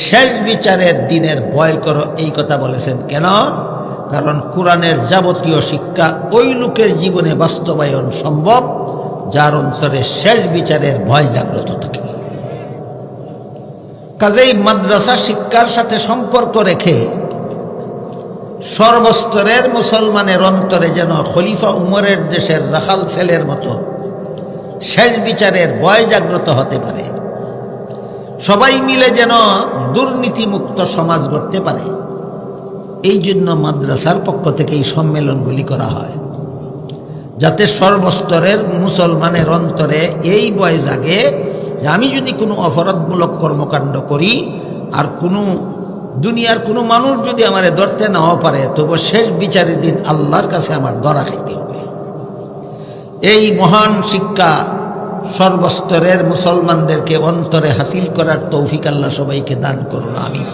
শেষ বিচারের দিনের ভয় করো, এই কথা বলেছেন কেন? কারণ কোরআনের যাবতীয় শিক্ষা ওই লোকের জীবনে বাস্তবায়ন সম্ভব যার অন্তরে শেষ বিচারের ভয় জাগ্রত থাকে। কাজেই মাদ্রাসা শিক্ষার সাথে সম্পর্ক রেখে সর্বস্তরের মুসলমানের অন্তরে যেন খলিফা উমরের দেশের রাখাল ছেলের মতো শেষ বিচারের ভয় জাগ্রত হতে পারে, সবাই মিলে যেন দুর্নীতিমুক্ত সমাজ গড়তে পারে, এই জন্য মাদ্রাসার পক্ষ থেকে এই সম্মেলনগুলি করা হয়, যাতে সর্বস্তরের মুসলমানের অন্তরে এই ভয় জাগে যে আমি যদি কোনো অপরাধমূলক কর্মকাণ্ড করি আর কোনো দুনিয়ার কোনো মানুষ যদি আমারে ধরতে নাও পারে, তবু শেষ বিচারের দিন আল্লাহর কাছে আমার ধরা খাইতে হবে। এই মহান শিক্ষা সর্বস্তরের মুসলমানদেরকে অন্তরে হাসিল করার তৌফিক আল্লাহ সবাইকে দান করুন, আমিন।